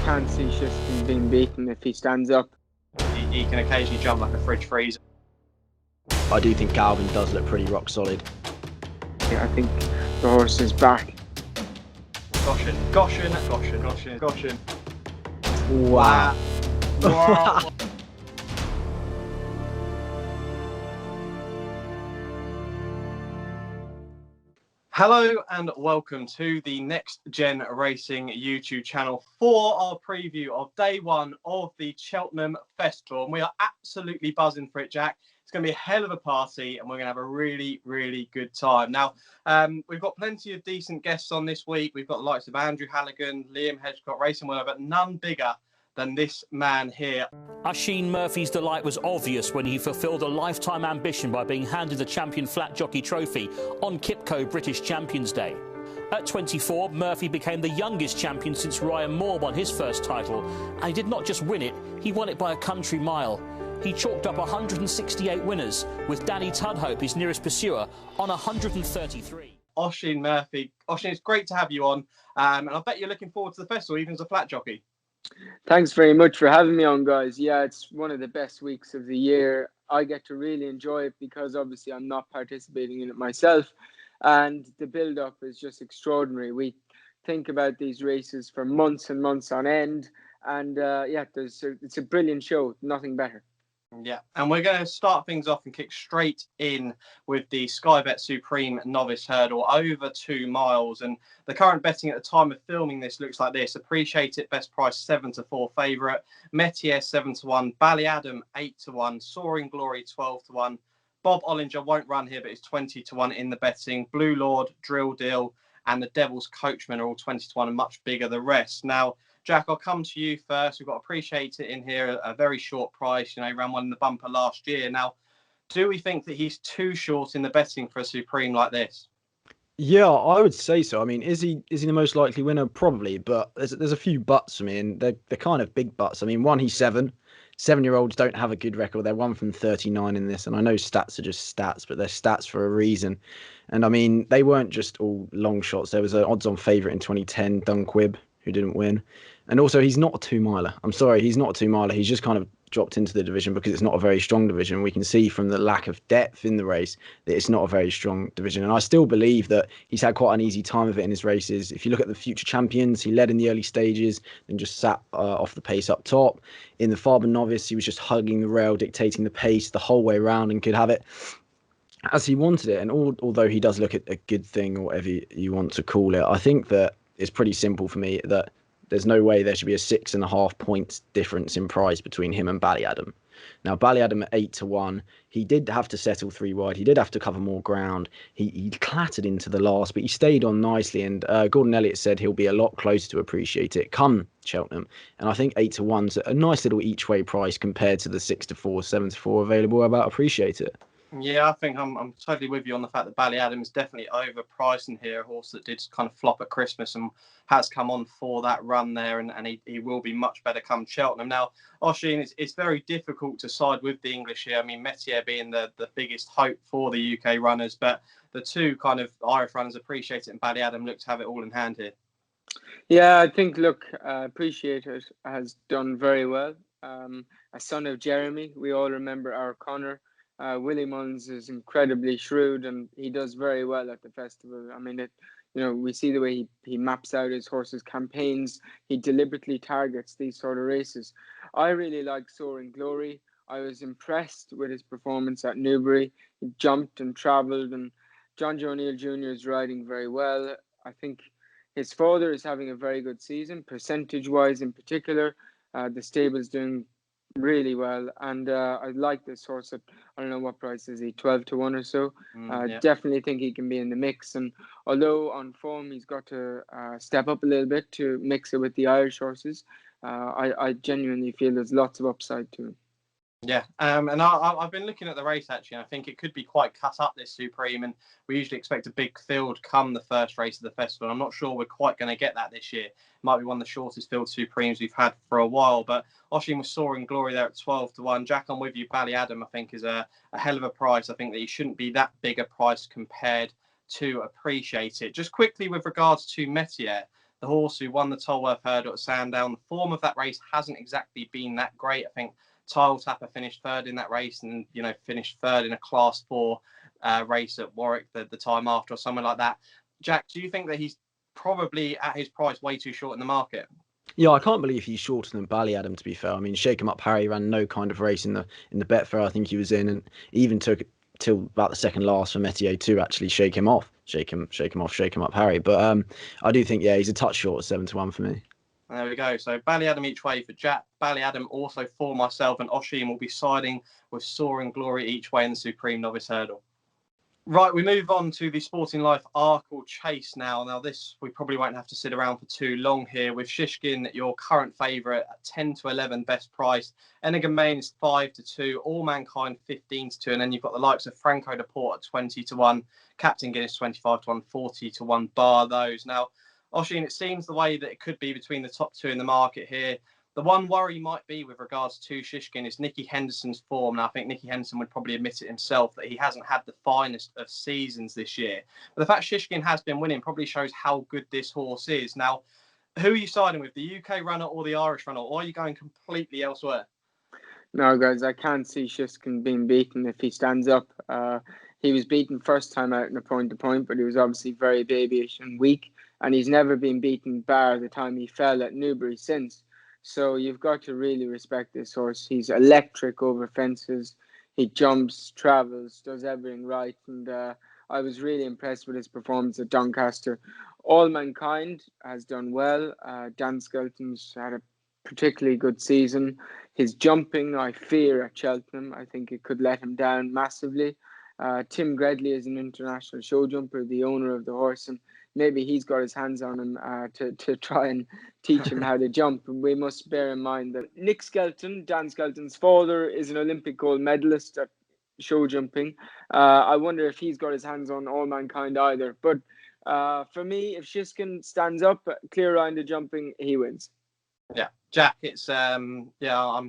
can't see Shiston being beaten if he stands up. He can occasionally jump like a fridge freezer. I do think Galvin does look pretty rock solid. I think the horse is back. Goshen. Wow. Wow. Hello and welcome to the Next Gen Racing YouTube channel for our preview of day one of the Cheltenham Festival. And we are absolutely buzzing for it, Jack. It's going to be a hell of a party and we're going to have a really, really good time. Now, we've got plenty of decent guests on this week. We've got the likes of Andrew Halligan, Liam Hedgecott, Racing World, but none bigger than this man here. Oisin Murphy's delight was obvious when he fulfilled a lifetime ambition by being handed the Champion Flat Jockey Trophy on Kipco British Champions Day. At 24, Murphy became the youngest champion since Ryan Moore won his first title, and he did not just win it, he won it by a country mile. He chalked up 168 winners, with Danny Tudhope, his nearest pursuer, on 133. Oisin Murphy. Oisin, it's great to have you on, and I bet you're looking forward to the festival, even as a flat jockey. Thanks very much for having me on, guys. Yeah, it's one of the best weeks of the year. I get to really enjoy it because obviously I'm not participating in it myself. And the build-up is just extraordinary. We think about these races for months and months on end. And it's a brilliant show. Nothing better. Yeah, and we're going to start things off and kick straight in with the Sky Bet Supreme Novice Hurdle over 2 miles. And the current betting at the time of filming this looks like this. Appreciate It, best price 7-4 favourite. Metier 7-1. Ballyadam 8-1. Soaring Glory 12-1. Bob Ollinger won't run here, but it's 20-1 in the betting. Blue Lord, Drill Deal, and the Devil's Coachman are all 20-1 and much bigger the rest. Now, Jack, I'll come to you first. We've got Appreciate It in here, a very short price. You know, he ran one in the bumper last year. Now, do we think that he's too short in the betting for a Supreme like this? Yeah, I would say so. I mean, is he the most likely winner? Probably, but there's a few buts for me, and they're kind of big buts. I mean, one, he's 7. 7-year-olds don't have a good record. They're 1 from 39 in this, and I know stats are just stats, but they're stats for a reason. And I mean, they weren't just all long shots. There was an odds-on favourite in 2010, Dunquib, who didn't win. And also, he's not a 2-miler. I'm sorry, he's not a 2-miler. He's just kind of dropped into the division because it's not a very strong division. We can see from the lack of depth in the race that it's not a very strong division. And I still believe that he's had quite an easy time of it in his races. If you look at the future champions, he led in the early stages and just sat off the pace up top. In the Farber Novice, he was just hugging the rail, dictating the pace the whole way around and could have it as he wanted it. And although he does look at a good thing, or whatever you want to call it, I think that it's pretty simple for me that there's no way there should be a 6.5 points difference in price between him and Ballyadam. Now, Ballyadam at 8-1, he did have to settle 3 wide. He did have to cover more ground. He clattered into the last, but he stayed on nicely. And Gordon Elliott said he'll be a lot closer to Appreciate It come Cheltenham. And I think 8-1's a nice little each way price compared to the 6-4, 7-4 available about Appreciate It. Yeah, I think I'm totally with you on the fact that Ballyadam is definitely overpriced in here. A horse that did kind of flop at Christmas and has come on for that run there, and he will be much better come Cheltenham. Now, Oisin, it's very difficult to side with the English here. I mean, Metier being the biggest hope for the UK runners, but the two kind of Irish runners, Appreciate It and Ballyadam, look to have it all in hand here. Yeah, I think, look, Appreciate It has done very well. A son of Jeremy, we all remember our Connor. Willie Mullins is incredibly shrewd and he does very well at the festival. I mean, we see the way he maps out his horses' campaigns. He deliberately targets these sort of races. I really like Soaring Glory. I was impressed with his performance at Newbury. He jumped and travelled, and John Joe O'Neill Jr. is riding very well. I think his father is having a very good season, percentage-wise in particular. The stable's doing really well, and I like this horse at, I don't know what price is he, 12-1 or so. Yeah. Definitely think he can be in the mix, and although on form he's got to step up a little bit to mix it with the Irish horses, I genuinely feel there's lots of upside to him. Yeah, and I've been looking at the race actually, and I think it could be quite cut up this Supreme, and we usually expect a big field come the first race of the festival. I'm not sure we're quite going to get that this year. It might be one of the shortest field Supremes we've had for a while, but Oisin was Soaring Glory there at 12-1. Jack, I'm with you. Ballyadam, I think, is a hell of a price. I think that he shouldn't be that big a price compared to Appreciate It. Just quickly with regards to Metier, the horse who won the Tolworth Hurdle at Sandown. The form of that race hasn't exactly been that great. I think Tile Tapper finished third in that race, and finished third in a Class 4 race at Warwick the time after, or something like that. Jack, do you think that he's probably at his price way too short in the market? Yeah, I can't believe he's shorter than Ballyadam, to be fair. I mean, Shake 'em Up Harry ran no kind of race in the Betfair I think he was in, and even took till about the second last for Metier to actually shake him off, shake him up Harry. But I do think, yeah, he's a touch short at 7-1 for me. There we go. So Ballyadam each way for Jack. Ballyadam also for myself, and Oisin will be siding with Soaring Glory each way in the Supreme Novice Hurdle. Right, we move on to the Sporting Life Arkle Chase now. Now, this, we probably won't have to sit around for too long here. With Shishkin, your current favourite, at 10-11 best price. Enigan Main is 5-2. All Mankind 15-2. And then you've got the likes of Franco de Port at 20-1. Captain Guinness 25-1, 40-1, bar those. Now, Oisin, it seems the way that it could be between the top two in the market here. The one worry might be with regards to Shishkin is Nicky Henderson's form. Now, I think Nicky Henderson would probably admit it himself that he hasn't had the finest of seasons this year. But the fact Shishkin has been winning probably shows how good this horse is. Now, who are you siding with, the UK runner or the Irish runner, or are you going completely elsewhere? No, guys, I can't see Shishkin being beaten if he stands up. He was beaten first time out in a point-to-point, but he was obviously very babyish and weak, and he's never been beaten bar the time he fell at Newbury since. So you've got to really respect this horse. He's electric over fences. He jumps, travels, does everything right. And I was really impressed with his performance at Doncaster. All Mankind has done well. Dan Skelton's had a particularly good season. His jumping, I fear, at Cheltenham. I think it could let him down massively. Tim Gredley is an international show jumper, the owner of the horse, and maybe he's got his hands on him to try and teach him how to jump. And we must bear in mind that Nick Skelton, Dan Skelton's father, is an Olympic gold medalist at show jumping. I wonder if he's got his hands on All Mankind either. But for me, if Shishkin stands up, clear-rounded jumping, he wins. Yeah, Jack, it's I'm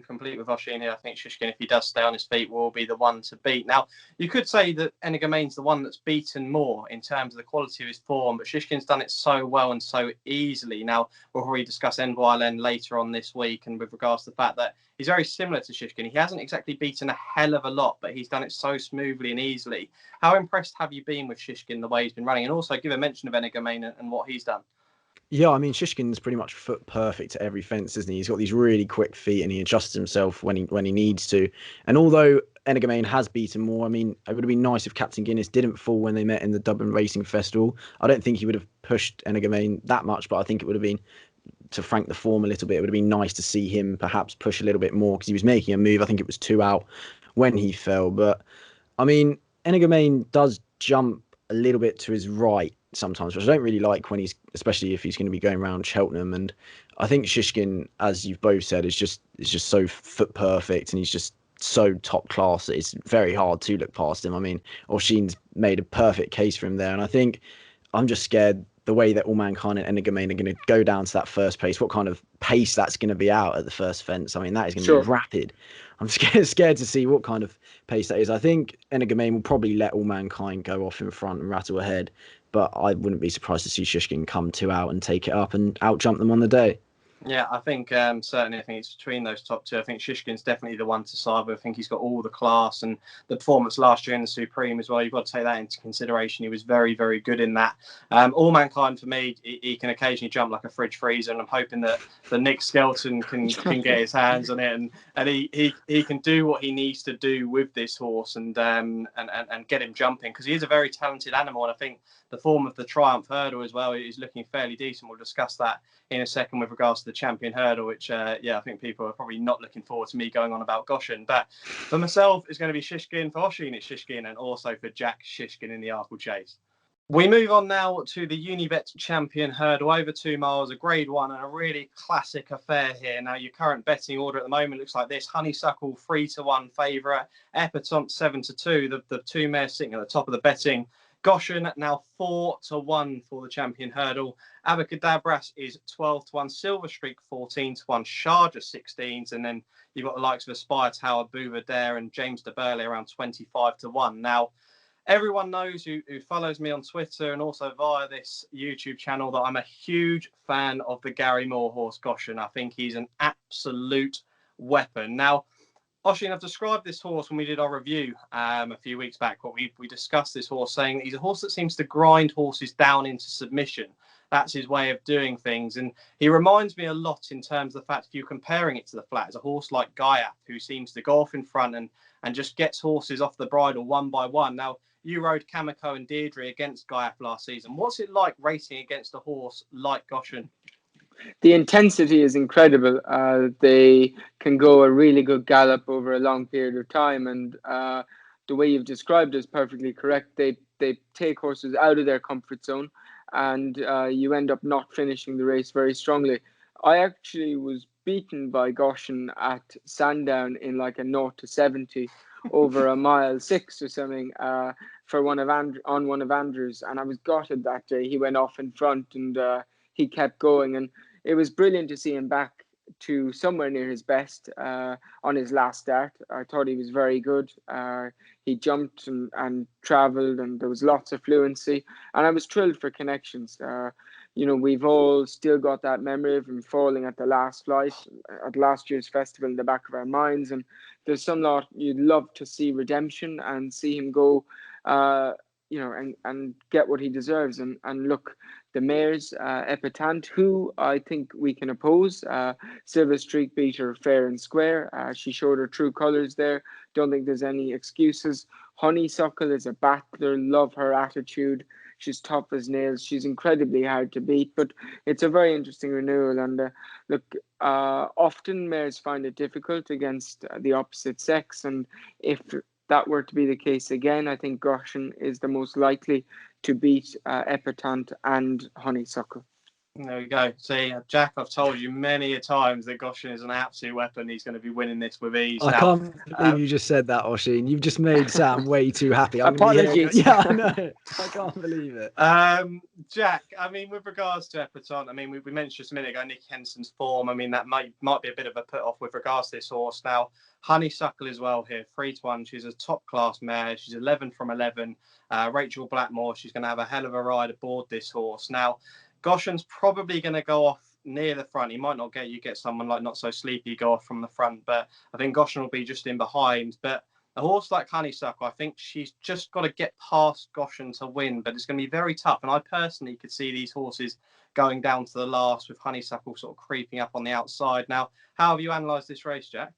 complete with Oisin here. I think Shishkin, if he does stay on his feet, will be the one to beat. Now, you could say that Enigan Main's the one that's beaten more in terms of the quality of his form, but Shishkin's done it so well and so easily. Now, we'll probably discuss Envoilen later on this week, and with regards to the fact that he's very similar to Shishkin. He hasn't exactly beaten a hell of a lot, but he's done it so smoothly and easily. How impressed have you been with Shishkin, the way he's been running? And also give a mention of Enigan Main and what he's done. Yeah, I mean, Shishkin's pretty much foot perfect at every fence, isn't he? He's got these really quick feet and he adjusts himself when he needs to. And although Enigan Main has beaten more, I mean, it would have been nice if Captain Guinness didn't fall when they met in the Dublin Racing Festival. I don't think he would have pushed Enigan Main that much, but I think it would have been, to frank the form a little bit, it would have been nice to see him perhaps push a little bit more because he was making a move. I think it was 2 out when he fell. But, I mean, Enigan Main does jump a little bit to his right sometimes, which I don't really like when he's, especially if he's going to be going around Cheltenham. And I think Shishkin, as you've both said, is just so foot perfect, and he's just so top class that it's very hard to look past him. I mean, Oisin's made a perfect case for him there, and I think I'm just scared the way that All Mankind and Enigan Main are going to go down to that first pace, what kind of pace that's going to be out at the first fence. I mean, that is going to be rapid. I'm scared to see what kind of pace that is. I think Enigan Main will probably let All Mankind go off in front and rattle ahead, but I wouldn't be surprised to see Shishkin come 2 out and take it up and out-jump them on the day. Yeah, I think certainly I think it's between those top two. I think Shishkin's definitely the one to side with. I think he's got all the class, and the performance last year in the Supreme as well. You've got to take that into consideration. He was very, very good in that. All Mankind, for me, he can occasionally jump like a fridge freezer, and I'm hoping that the Nick Skelton can get his hands on it, and he can do what he needs to do with this horse and get him jumping, because he is a very talented animal, and I think the form of the Triumph Hurdle as well is looking fairly decent. We'll discuss that in a second with regards to the Champion Hurdle, which, I think people are probably not looking forward to me going on about Goshen. But for myself, it's going to be Shishkin. For Oisin, it's Shishkin, and also for Jack, Shishkin in the Arkle Chase. We move on now to the Unibet Champion Hurdle, over 2 miles, a Grade 1, and a really classic affair here. Now, your current betting order at the moment looks like this: Honeysuckle 3-1 favourite, Epatante 7-2, the 2 mares sitting at the top of the betting. Goshen now 4-1 for the Champion Hurdle. Abacadabras is 12-1. Silver Streak 14-1. Sharjah 16s, and then you've got the likes of Aspire Tower, Bouva Dare, and James de Burley around 25-1. Now, everyone knows who follows me on Twitter and also via this YouTube channel that I'm a huge fan of the Gary Moore horse, Goshen. I think he's an absolute weapon. Now, Oisin, I've described this horse when we did our review a few weeks back. We discussed this horse, saying that he's a horse that seems to grind horses down into submission. That's his way of doing things. And he reminds me a lot in terms of the fact, if you're comparing it to the flat, as a horse like Gaiath, who seems to go off in front and just gets horses off the bridle one by one. Now, you rode Kamiko and Deirdre against Gaiath last season. What's it like racing against a horse like Goshen? The intensity is incredible. They can go a really good gallop over a long period of time, and the way you've described is perfectly correct. They take horses out of their comfort zone, and you end up not finishing the race very strongly. I actually was beaten by Goshen at Sandown in like a 0-70 over a mile 6 or something for one of Andrews, and I was gutted that day. He went off in front and he kept going, and it was brilliant to see him back to somewhere near his best on his last start. I thought he was very good. He jumped and travelled, and there was lots of fluency, and I was thrilled for Connections. We've all still got that memory of him falling at the last flight at last year's festival in the back of our minds, and there's some lot you'd love to see redemption and see him go and get what he deserves. And look, the mares, Epitant, who I think we can oppose. Silver Streak beat her fair and square. She showed her true colours there. Don't think there's any excuses. Honeysuckle is a battler. Love her attitude. She's tough as nails. She's incredibly hard to beat, but it's a very interesting renewal. And often mares find it difficult against the opposite sex. And if that were to be the case again, I think Goshen is the most likely to beat Epitant and Honeysuckle. There we go. See, Jack, I've told you many a times that Goshen is an absolute weapon. He's going to be winning this with ease. I can't believe you just said that, Oisin. You've just made Sam way too happy. Apologies. Yeah, I know. I can't believe it. Jack, I mean, with regards to Epitant, I mean, we mentioned just a minute ago Nick Henson's form. I mean, that might be a bit of a put off with regards to this horse. Now, Honeysuckle as well here, 3-1. She's a top class mare. She's 11 from 11. Rachel Blackmore, she's going to have a hell of a ride aboard this horse. Now, Goshen's probably going to go off near the front. He might not get someone like Not So Sleepy go off from the front, but I think Goshen will be just in behind. But a horse like Honeysuckle, I think she's just got to get past Goshen to win, but it's going to be very tough. And I personally could see these horses going down to the last with Honeysuckle sort of creeping up on the outside. Now, how have you analysed this race, Jack?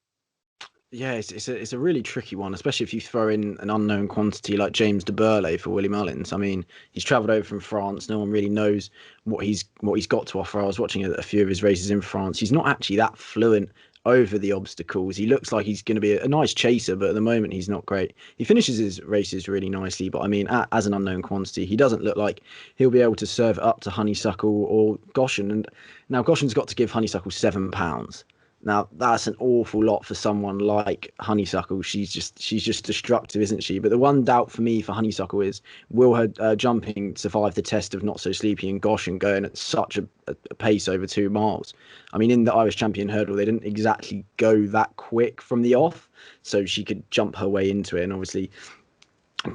Yeah, it's a really tricky one, especially if you throw in an unknown quantity like James de Burley for Willie Mullins. I mean, he's travelled over from France. No one really knows what he's got to offer. I was watching a few of his races in France. He's not actually that fluent over the obstacles. He looks like he's going to be a nice chaser, but at the moment he's not great. He finishes his races really nicely, but I mean, as an unknown quantity, he doesn't look like he'll be able to serve up to Honeysuckle or Goshen. And now Goshen's got to give Honeysuckle £7. Now, that's an awful lot for someone like Honeysuckle. She's just destructive, isn't she? But the one doubt for me for Honeysuckle is, will her jumping survive the test of Not So Sleepy and Goshen going at such a pace over 2 miles? I mean, in the Irish Champion hurdle, they didn't exactly go that quick from the off, so she could jump her way into it, and obviously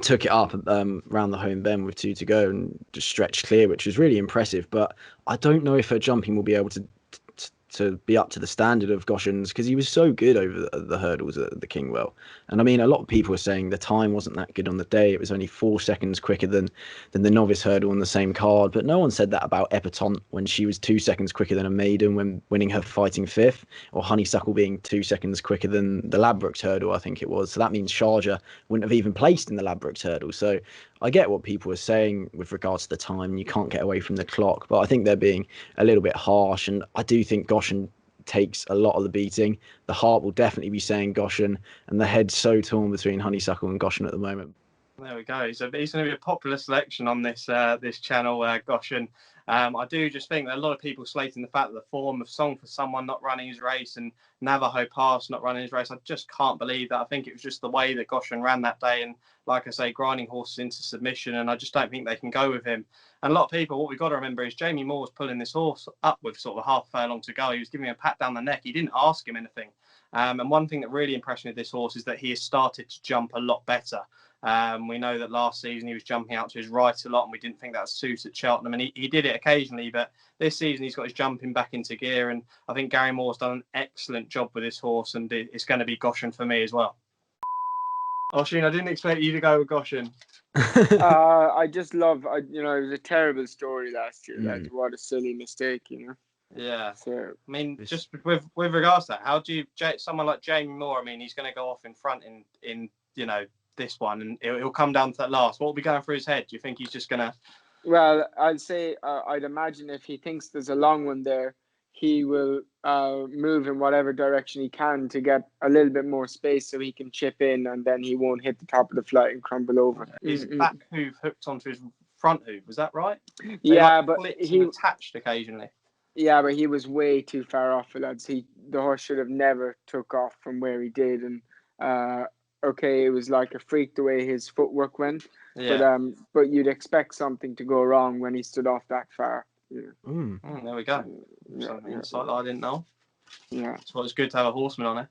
took it up around the home bend with 2 to go and just stretched clear, which was really impressive. But I don't know if her jumping will be able to be up to the standard of Goshen's, because he was so good over the hurdles at the Kingwell. And I mean, a lot of people were saying the time wasn't that good on the day. It was only 4 seconds quicker than the novice hurdle on the same card. But no one said that about Epitant when she was 2 seconds quicker than a maiden when winning her fighting 5th, or Honeysuckle being 2 seconds quicker than the Ladbrokes hurdle, I think it was. So that means Sharjah wouldn't have even placed in the Ladbrokes hurdle. So I get what people are saying with regards to the time. You can't get away from the clock, but I think they're being a little bit harsh. And I do think Goshen takes a lot of the beating. The heart will definitely be saying Goshen, and the head's so torn between Honeysuckle and Goshen at the moment. There we go. So he's going to be a popular selection on this channel, Goshen. I do just think that a lot of people slating the fact that the form of Song for Someone not running his race and Navajo Pass not running his race, I just can't believe that. I think it was just the way that Goshen ran that day, and like I say, grinding horses into submission, and I just don't think they can go with him. And a lot of people, what we've got to remember is Jamie Moore's pulling this horse up with sort of a half furlong to go. He was giving him a pat down the neck. He didn't ask him anything. And one thing that really impressed me with this horse is that he has started to jump a lot better. We know that last season he was jumping out to his right a lot, and we didn't think that suited Cheltenham, and he did it occasionally, but this season he's got his jumping back into gear, and I think Gary Moore's done an excellent job with this horse, and it's going to be Goshen for me as well. Oisin, I didn't expect you to go with Goshen. I just love, it was a terrible story last year. Like, what a silly mistake, Yeah. So, I mean, just with regards to that, how do you, someone like Jamie Moore, I mean, he's going to go off in front in this one, and it'll come down to that last. What will be going through his head? Do you think he's just going to... Well, I'd say, I'd imagine if he thinks there's a long one there, he will move in whatever direction he can to get a little bit more space so he can chip in, and then he won't hit the top of the flight and crumble over. His back hoof hooked onto his front hoof, was that right? Yeah, but he attached occasionally. Yeah, but he was way too far off, lads. The horse should have never took off from where he did, and okay, it was like a freak the way his footwork went. Yeah. But you'd expect something to go wrong when he stood off that far. Yeah. There we go. Something insight I didn't know. Yeah. That's why it's good to have a horseman on it.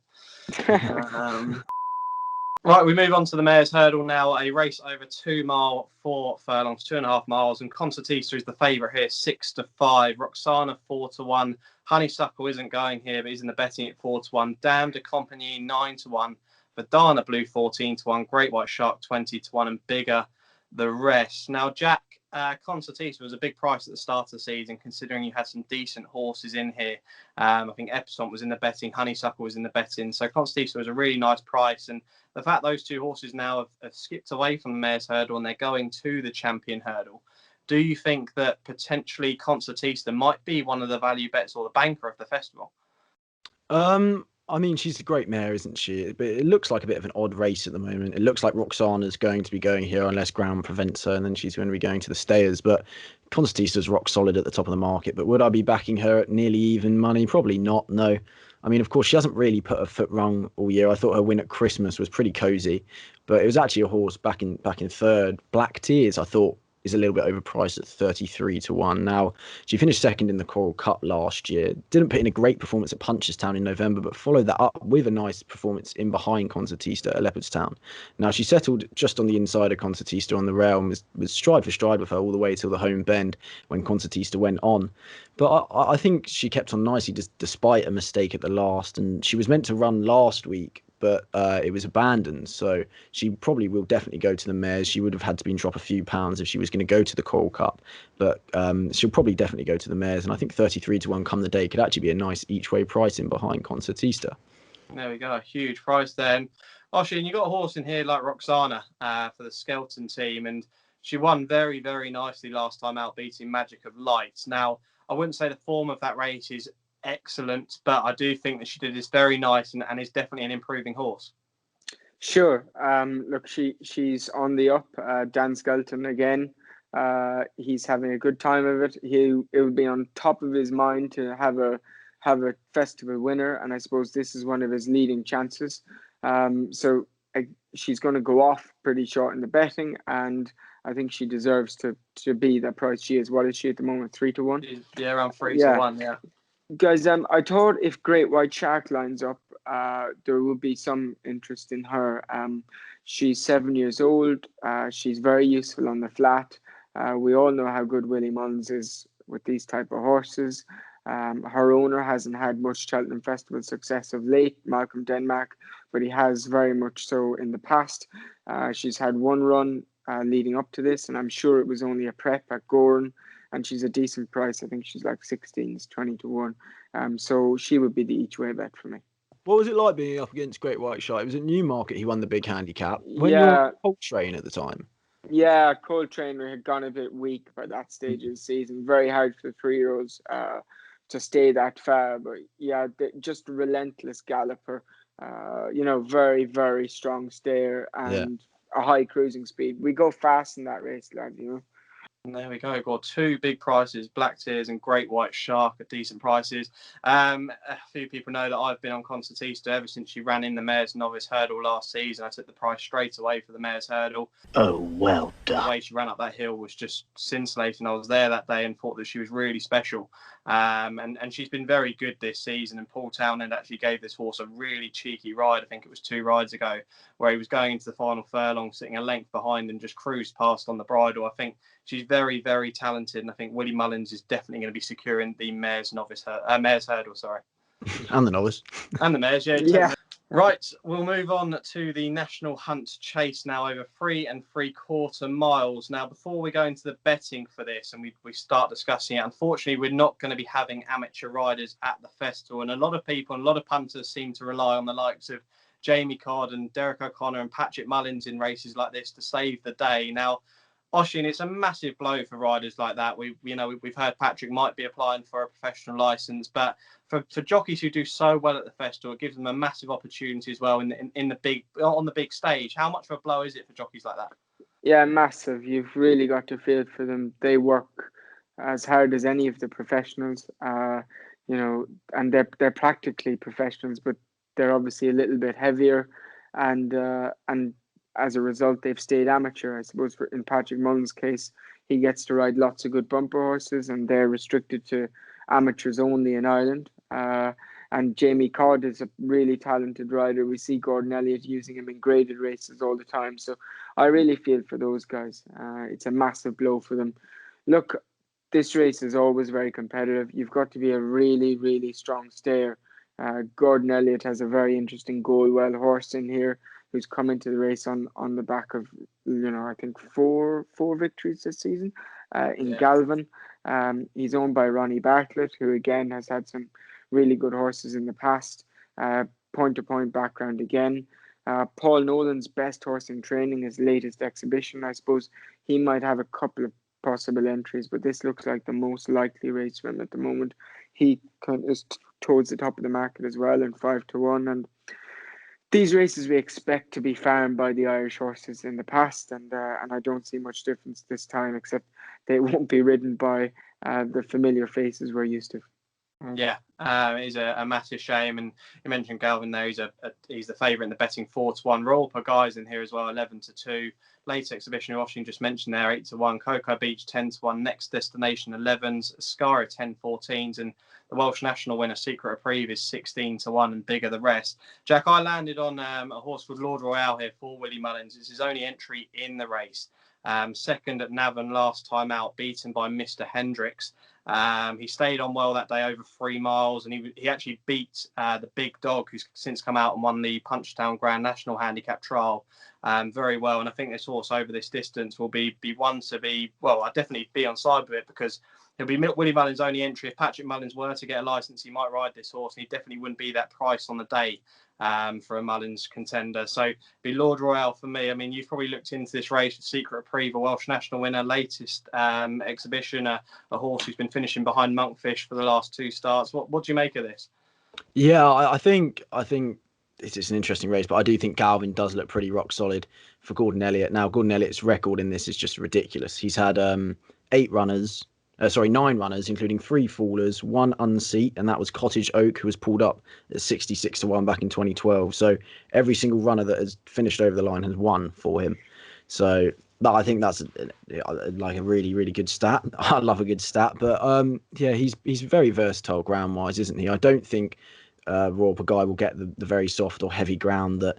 Right, we move on to the Mayor's Hurdle now. A race over 2 mile, 4 furlongs, 2.5 miles. And Concertista is the favourite here, 6-5. Roxana 4-1. Honeysuckle isn't going here, but he's in the betting at 4-1. Dame de Compagnie 9-1. Verdana Blue 14-1. Great White Shark 20-1, and Bigger the rest. Now, Jack, Concertista was a big price at the start of the season, considering you had some decent horses in here. I think Epsom was in the betting, Honeysuckle was in the betting. So Concertista was a really nice price. And the fact those two horses now have skipped away from the Mayor's Hurdle and they're going to the Champion Hurdle, do you think that potentially Concertista might be one of the value bets or the banker of the festival? I mean, she's a great mare, isn't she? But it looks like a bit of an odd race at the moment. It looks like Roxana's going to be going here unless ground prevents her, and then she's going to be going to the Stayers. But Concertista's rock solid at the top of the market. But would I be backing her at nearly even money? Probably not, no. I mean, of course, she hasn't really put her foot wrong all year. I thought her win at Christmas was pretty cosy, but it was actually a horse back in third. Black Tears, I thought, is a little bit overpriced at 33-1. Now, she finished second in the Coral Cup last year. Didn't put in a great performance at Punchestown in November, but followed that up with a nice performance in behind Concertista at Leopardstown. Now, she settled just on the inside of Concertista on the rail and was stride for stride with her all the way till the home bend when Concertista went on. But I think she kept on nicely despite a mistake at the last, and she was meant to run last week, but it was abandoned. So she probably will definitely go to the Mares. She would have had to drop a few pounds if she was going to go to the Coral Cup, but she'll probably definitely go to the Mares. And I think 33-1 come the day could actually be a nice each way pricing behind Concertista. There we go, a huge price then. Oisin, you got a horse in here like Roxana for the Skelton team, and she won very, very nicely last time out, beating Magic of Light. Now, I wouldn't say the form of that race is excellent, but I do think that she did this very nice and is definitely an improving horse. Sure. Look, she's on the up. Dan Skelton again. He's having a good time of it. It would be on top of his mind to have a festival winner, and I suppose this is one of his leading chances. So she's going to go off pretty short in the betting, and I think she deserves to be the price she is. What is she at the moment? 3-1. Yeah, around 3-1. Yeah. Guys, I thought if Great White Shark lines up, there would be some interest in her. She's 7 years old. She's very useful on the flat. We all know how good Willie Mullins is with these type of horses. Her owner hasn't had much Cheltenham Festival success of late, Malcolm Denmark, but he has very much so in the past. She's had one run leading up to this, and I'm sure it was only a prep at Goran. And she's a decent price. I think she's like 16s, 20-1. So she would be the each way bet for me. What was it like being up against Great White Shark? It was at Newmarket he won the big handicap. When you were Coltrane at the time. Yeah, Coltrane had gone a bit weak by that stage of the season. Very hard for the 3-year-olds to stay that far. But yeah, just a relentless galloper. Very, very strong stayer and a high cruising speed. We go fast in that race, lad, And there we go. Got two big prices, Black Tears and Great White Shark at decent prices. A few people know that I've been on Concertista ever since she ran in the Mares Novice Hurdle last season. I took the price straight away for the Mares Hurdle. Oh, well done. The way she ran up that hill was just scintillating. I was there that day and thought that she was really special. And she's been very good this season. And Paul Townend actually gave this horse a really cheeky ride. I think it was 2 rides ago, where he was going into the final furlong, sitting a length behind and just cruised past on the bridle. I think she's very, very talented. And I think Willie Mullins is definitely going to be securing the Mares Hurdle, sorry. And the novice. And the Mares, yeah. Yeah. Right, we'll move on to the National Hunt Chase now, over 3 3/4 miles. Now, before we go into the betting for this and we start discussing it, unfortunately, we're not going to be having amateur riders at the festival. And a lot of people and a lot of punters seem to rely on the likes of Jamie Codd and Derek O'Connor and Patrick Mullins in races like this to save the day. Now, Oisin, it's a massive blow for riders like that. We've heard Patrick might be applying for a professional license, but for jockeys who do so well at the festival, it gives them a massive opportunity as well on the big stage. How much of a blow is it for jockeys like that? Yeah, massive. You've really got to feel for them. They work as hard as any of the professionals, and they're practically professionals, but they're obviously a little bit heavier, and as a result, they've stayed amateur. I suppose in Patrick Mullins' case, he gets to ride lots of good bumper horses, and they're restricted to amateurs only in Ireland. And Jamie Codd is a really talented rider. We see Gordon Elliott using him in graded races all the time. So I really feel for those guys. It's a massive blow for them. Look, this race is always very competitive. You've got to be a really, really strong stayer. Gordon Elliott has a very interesting Goldwell horse in here, who's come into the race on the back of, I think four victories this season in Galvin. He's owned by Ronnie Bartlett, who again has had some really good horses in the past. Point-to-point background again. Paul Nolan's best horse in training, his latest exhibition. I suppose he might have a couple of possible entries, but this looks like the most likely race for him at the moment. He is towards the top of the market as well in 5-1, and these races we expect to be farmed by the Irish horses in the past, and I don't see much difference this time, except they won't be ridden by the familiar faces we're used to. Yeah, it is a massive shame. And you mentioned Galvin there. He's the favourite in the betting 4-1. Royal Pagai's in here as well, 11-2. Late exhibition, Oisin just mentioned there, 8-1. Cocoa Beach, 10-1. Next Destination, 11s. Scara, 10-14s. And the Welsh National winner, Secret Reprieve, is 16-1 and bigger the rest. Jack, I landed on a horse called Lord Royale here for Willie Mullins. It's his only entry in the race. Second at Navan last time out, beaten by Mr. Hendricks. He stayed on well that day, over 3 miles, and he actually beat the big dog, who's since come out and won the Punchtown Grand National Handicap trial very well. And I think this horse over this distance will be one to be, well, I'd definitely be on side with it, because he'll be Willie Mullins' only entry. If Patrick Mullins were to get a licence, he might ride this horse, and he definitely wouldn't be that price on the day for a Mullins contender. So be Lord Royale for me. I mean, you've probably looked into this race with Secret Reprieve, a Welsh National winner, latest exhibition, a horse who's been finishing behind Monkfish for the last 2 starts. What do you make of this? Yeah, I think it's an interesting race, but I do think Galvin does look pretty rock solid for Gordon Elliott. Now, Gordon Elliott's record in this is just ridiculous. He's had 9 runners, including 3 fallers, 1 unseat, and that was Cottage Oak, who was pulled up at 66-1 back in 2012. So every single runner that has finished over the line has won for him. So I think that's like a really, really good stat. I love a good stat, but he's very versatile ground wise, isn't he? I don't think Royal Pagai will get the very soft or heavy ground that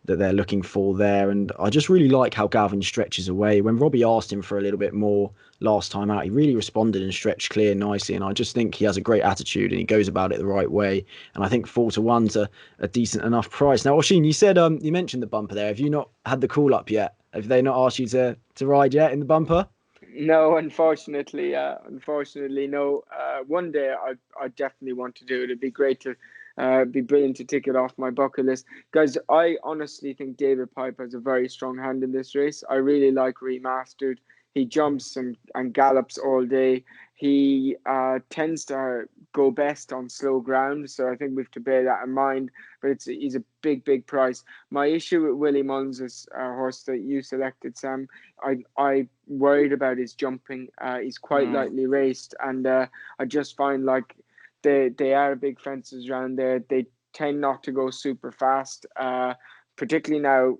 they're looking for there. And I just really like how Galvin stretches away. When Robbie asked him for a little bit more last time out, he really responded and stretched clear nicely. And I just think he has a great attitude and he goes about it the right way. And I think 4-1's a decent enough price. Now, Oisin, you said you mentioned the bumper there. Have you not had the call up yet? Have they not asked you to ride yet in the bumper? No, unfortunately, no. One day I definitely want to do it. It'd be great to be brilliant to tick it off my bucket list. Guys, I honestly think David Pipe has a very strong hand in this race. I really like Remastered. He jumps and gallops all day. He tends to go best on slow ground, so I think we have to bear that in mind. But he's a big price. My issue with Willie Mullins is a horse that you selected, Sam. I worried about his jumping. He's quite lightly raced, and I just find like they are big fences around there. They tend not to go super fast, particularly now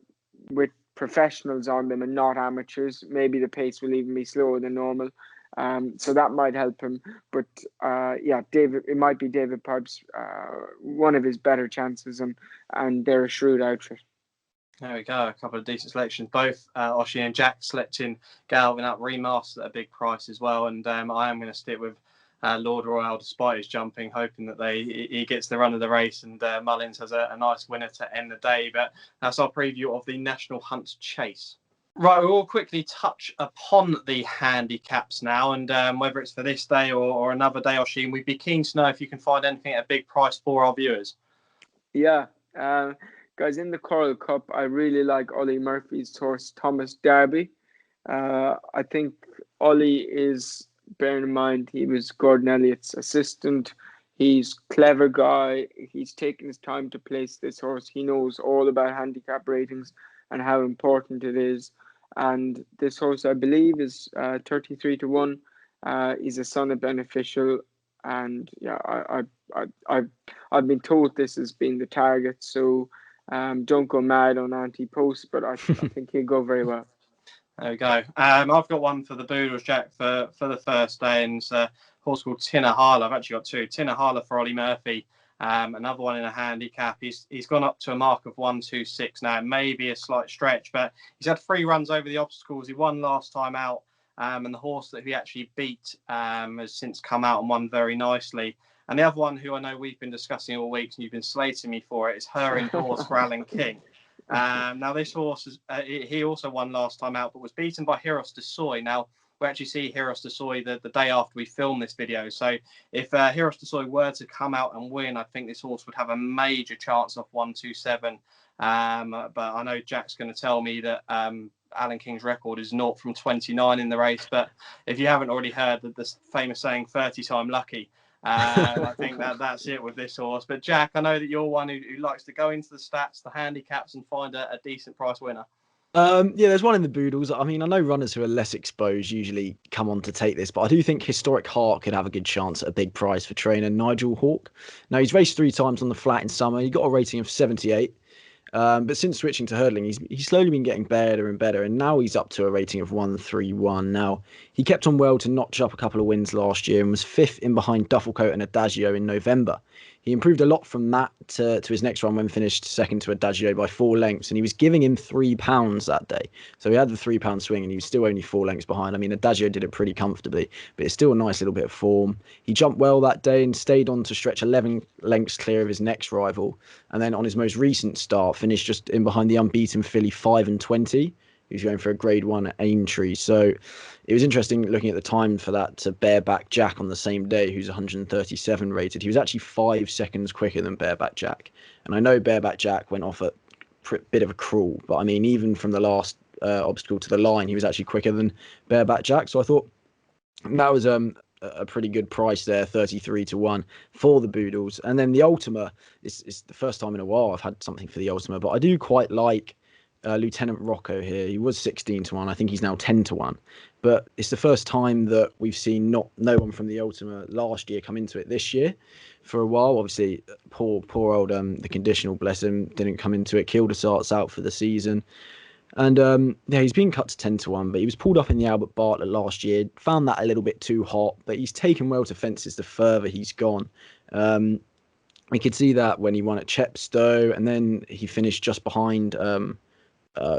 with professionals on them and not amateurs. Maybe the pace will even be slower than normal. So that might help him. But David, it might be David Pipes, one of his better chances, and they're a shrewd outfit. There we go, a couple of decent selections. Both Oisin and Jack selecting Galvin Up Remastered at a big price as well. And I am going to stick with Lord Royale despite his jumping, hoping that he gets the run of the race and Mullins has a nice winner to end the day. But that's our preview of the National Hunt Chase. Right, we'll quickly touch upon the handicaps now, and whether it's for this day or another day, Oisin, we'd be keen to know if you can find anything at a big price for our viewers. Yeah, guys, in the Coral Cup, I really like Ollie Murphy's horse, Thomas Darby. I think Ollie is, bearing in mind, he was Gordon Elliott's assistant. He's a clever guy. He's taken his time to place this horse. He knows all about handicap ratings and how important it is. And this horse, I believe, is 33 to 1. He's a son of Beneficial, and yeah, I've been told this as being the target. So don't go mad on anti-post, but I think he'll go very well. There we go. I've got one for the Boodles, Jack, for the first day, and it's a horse called Tinnahala. I've actually got two. Tinnahala for Ollie Murphy. Another one in a handicap. He's gone up to a mark of 126 now. It may be a slight stretch, but he's had 3 runs over the obstacles. He won last time out, and the horse that he actually beat has since come out and won very nicely. And the other one, who I know we've been discussing all week and you've been slating me for it, is Her Horse for Alan King. Now this horse he also won last time out, but was beaten by Heros de Soy. Now we actually see Heros de Soy the day after we filmed this video. So if Heros de Soy were to come out and win, I think this horse would have a major chance of 127. But I know Jack's going to tell me that Alan King's record is 0 from 29 in the race. But if you haven't already heard the famous saying, 30 time lucky, I think that's it with this horse. But Jack, I know that you're one who likes to go into the stats, the handicaps, and find a decent price winner. There's one in the Boodles. I mean, I know runners who are less exposed usually come on to take this, but I do think Historic Heart could have a good chance at a big prize for trainer Nigel Hawke. Now, he's raced 3 times on the flat in summer. He got a rating of 78. But since switching to hurdling, he's slowly been getting better and better, and now he's up to a rating of 131. Now, he kept on well to notch up a couple of wins last year and was 5th in behind Dufflecoat and Adagio in November. He improved a lot from that to his next run when finished second to Adagio by 4 lengths, and he was giving him £3 that day. So he had the £3 swing, and he was still only 4 lengths behind. I mean, Adagio did it pretty comfortably, but it's still a nice little bit of form. He jumped well that day and stayed on to stretch 11 lengths clear of his next rival. And then on his most recent start, finished just in behind the unbeaten filly 5 and 20. Who's going for a grade 1 at Aintree. So it was interesting looking at the time for that to Bareback Jack on the same day, who's 137 rated. He was actually 5 seconds quicker than Bareback Jack. And I know Bareback Jack went off at a bit of a crawl, but I mean, even from the last obstacle to the line, he was actually quicker than Bareback Jack. So I thought that was a pretty good price there, 33 to 1 for the Boodles. And then the Ultima, it's the first time in a while I've had something for the Ultima, but I do quite like Lieutenant Rocco here. He was 16 to 1. I think he's now 10 to 1. But it's the first time that we've seen no one from the Ultima last year come into it this year for a while. Obviously, poor old the conditional, bless him, didn't come into it. Kildesart's out for the season. And he's been cut to 10 to 1, but he was pulled up in the Albert Bartlett last year. Found that a little bit too hot, but he's taken well to fences the further he's gone. We could see that when he won at Chepstow, and then he finished just behind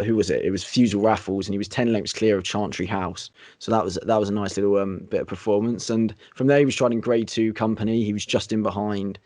who was it? It was Fusel Raffles, and he was 10 lengths clear of Chantry House. So that was a nice little bit of performance. And from there, he was riding Grade 2 company. He was just in behind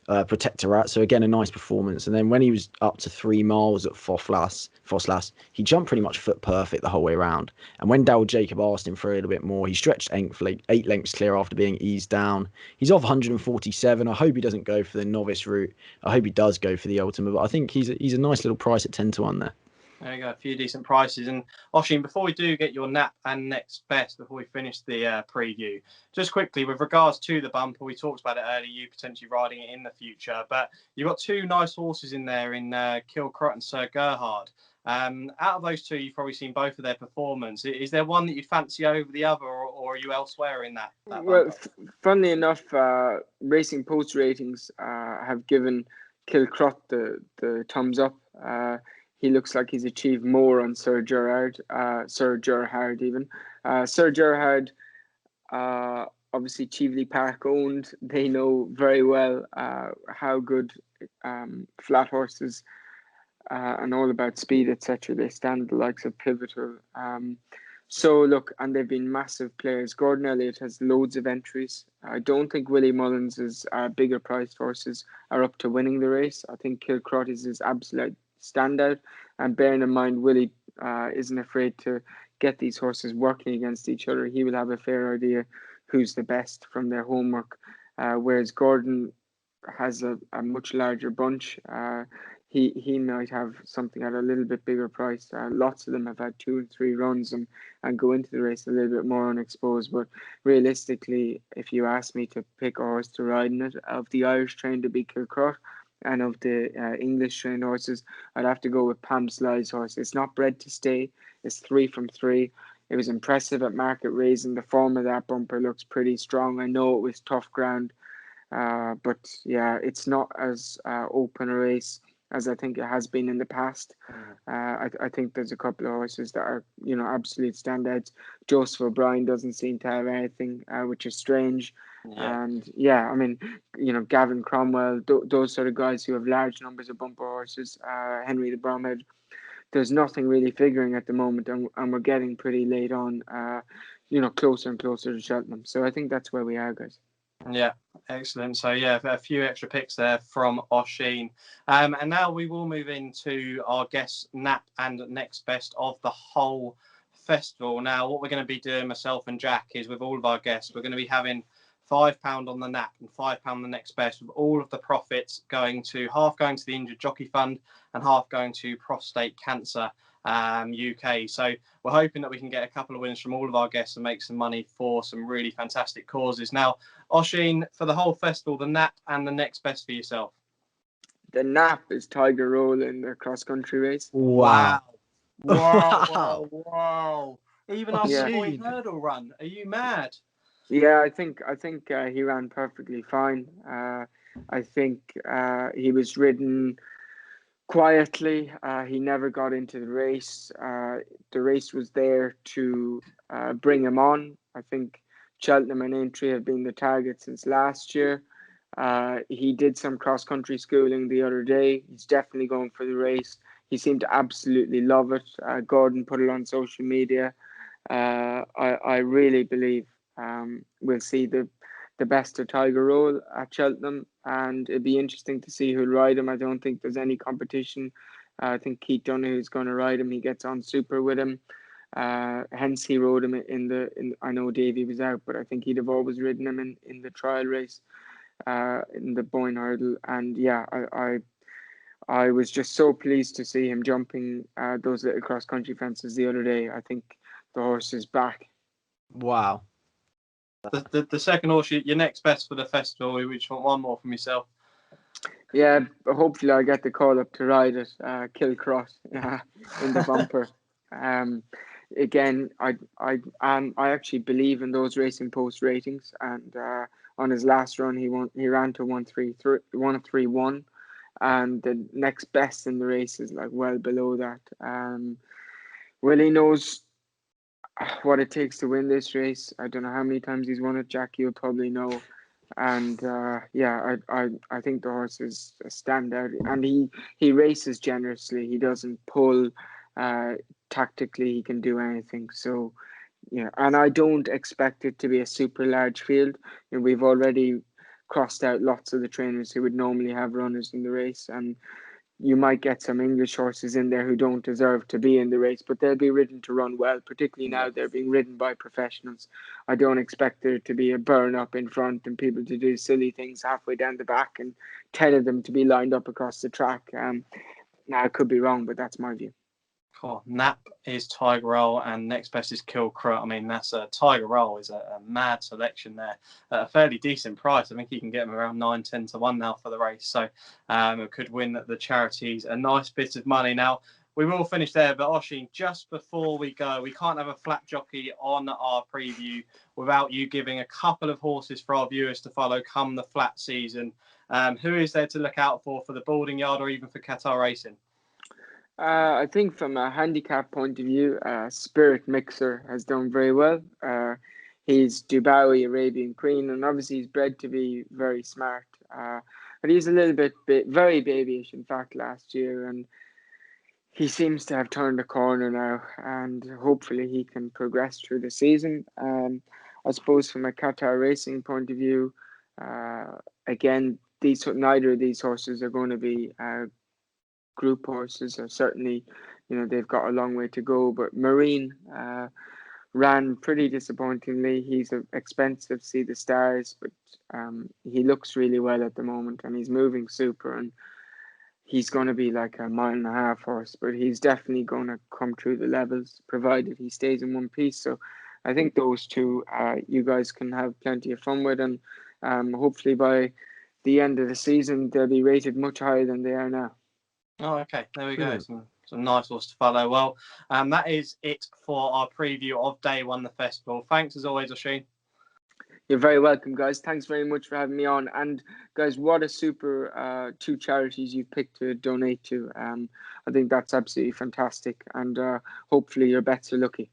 Protectorat. So again, a nice performance. And then when he was up to 3 miles at Fosslas, he jumped pretty much foot perfect the whole way around. And when Dal Jacob asked him for a little bit more, he stretched 8 lengths clear after being eased down. He's off 147. I hope he doesn't go for the novice route. I hope he does go for the Ultima. But I think he's a nice little price at 10 to 1 there. There you go, a few decent prices. And Oisin, before we do get your nap and next best, before we finish the preview, just quickly with regards to the bumper, we talked about it earlier, you potentially riding it in the future, but you've got two nice horses in there in Kilcrot and Sir Gerhard. Out of those two, you've probably seen both of their performance. Is there one that you'd fancy over the other, or are you elsewhere in that Well, funnily enough, Racing Post ratings have given Kilcrot the thumbs up. He looks like he's achieved more on Sir Gerhard even. Sir Gerhard, obviously Cheveley Park owned. They know very well how good flat horses and all about speed, etc. They stand the likes of Pivotal. So look, and they've been massive players. Gordon Elliott has loads of entries. I don't think Willie Mullins's bigger priced horses are up to winning the race. I think Kilcrot is his absolute standout. And bearing in mind, Willie isn't afraid to get these horses working against each other. He will have a fair idea who's the best from their homework. Whereas Gordon has a much larger bunch. He might have something at a little bit bigger price. Lots of them have had 2 and 3 runs and go into the race a little bit more unexposed. But realistically, if you ask me to pick a horse to ride in it, of the Irish trained to be Kilcrot and of the English trained horses, I'd have to go with Pam Sly's horse. It's not bred to stay. It's 3 from 3. It was impressive at Market Raising. The form of that bumper looks pretty strong. I know it was tough ground, but yeah, it's not as open a race as I think it has been in the past. I think there's a couple of horses that are, absolute standouts. Joseph O'Brien doesn't seem to have anything, which is strange. Yeah. And yeah, I mean, Gavin Cromwell, those sort of guys who have large numbers of bumper horses, Henry the Bromhead, there's nothing really figuring at the moment, and we're getting pretty late on, closer and closer to Cheltenham. So I think that's where we are, guys. Yeah, excellent. So yeah, a few extra picks there from Oisin. And now we will move into our guest nap and next best of the whole festival. Now, what we're going to be doing, myself and Jack, is with all of our guests, we're going to be having £5 on the nap and £5 on the next best, with all of the profits half going to the Injured Jockey Fund and half going to Prostate Cancer UK. So we're hoping that we can get a couple of winners from all of our guests and make some money for some really fantastic causes. Now, Oisin, for the whole festival, the nap and the next best for yourself. The nap is Tiger Roll in the cross-country race. Wow. Wow. Even after the point hurdle run. Are you mad? Yeah, I think he ran perfectly fine. I think he was ridden quietly. He never got into the race. The race was there to bring him on. I think Cheltenham and Aintree have been the target since last year. He did some cross-country schooling the other day. He's definitely going for the race. He seemed to absolutely love it. Gordon put it on social media. I really believe we'll see the best of Tiger Roll at Cheltenham, and it'd be interesting to see who'll ride him. I don't think there's any competition. I think Keith Donoghue's going to ride him. He gets on super with him. Hence he rode him in I know Davey was out, but I think he'd have always ridden him in the trial race, in the Boyne Hurdle. And yeah, I was just so pleased to see him jumping those little cross country fences the other day. I think the horse is back. Wow. The second horse, your next best for the festival. We just want one more from yourself. Yeah, hopefully I get the call up to ride it. Kilcrot in the bumper. Again, I actually believe in those Racing Post ratings, and on his last run he ran to 131, and the next best in the race is like well below that. Willie knows what it takes to win this race. I don't know how many times he's won it. Jack, you'll probably know. And I think the horse is a standout, and he races generously. He doesn't pull. Tactically, he can do anything. So yeah, and I don't expect it to be a super large field. We've already crossed out lots of the trainers who would normally have runners in the race, and you might get some English horses in there who don't deserve to be in the race, but they'll be ridden to run well, particularly now they're being ridden by professionals. I don't expect there to be a burn up in front and people to do silly things halfway down the back and 10 of them to be lined up across the track. Now, I could be wrong, but that's my view. Cool. Nap is Tiger Roll, and next best is Kilcrow. I mean, that's a Tiger Roll is a mad selection there at a fairly decent price. I think you can get them around 9-10 to 1 now for the race. So it could win the charities a nice bit of money. Now, we will finish there, but Oisin, just before we go, we can't have a flat jockey on our preview without you giving a couple of horses for our viewers to follow come the flat season. Who is there to look out for the Boarding Yard or even for Qatar Racing? I think from a handicap point of view, Spirit Mixer has done very well. He's Dubai Arabian Queen, and obviously he's bred to be very smart. But he's a little bit very babyish, in fact, last year, and he seems to have turned the corner now, and hopefully he can progress through the season. I suppose from a Qatar Racing point of view, again, neither of these horses are going to be group horses, or certainly, they've got a long way to go. But Marine ran pretty disappointingly. He's expensive, see the stars, but he looks really well at the moment, and he's moving super, and he's going to be like a 1.5 mile horse, but he's definitely going to come through the levels, provided he stays in one piece. So I think those two you guys can have plenty of fun with, and hopefully by the end of the season they'll be rated much higher than they are now. Oh, okay. There we go. Some nice horse to follow. Well, that is it for our preview of Day 1, the festival. Thanks as always, Oisin. You're very welcome, guys. Thanks very much for having me on. And guys, what a super 2 charities you've picked to donate to. I think that's absolutely fantastic. And hopefully your bets are lucky.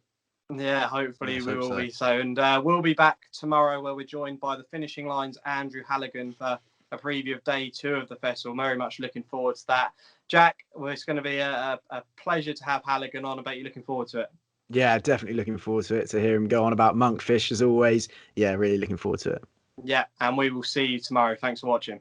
Yeah, hopefully we will be so. And we'll be back tomorrow where we're joined by the Finishing Lines Andrew Halligan for a preview of Day 2 of the festival. Very much looking forward to that. Jack, well, it's going to be a pleasure to have Halligan on. I bet you're looking forward to it. Yeah, definitely looking forward to it, to hear him go on about monkfish as always. Yeah, really looking forward to it. Yeah, and we will see you tomorrow. Thanks for watching.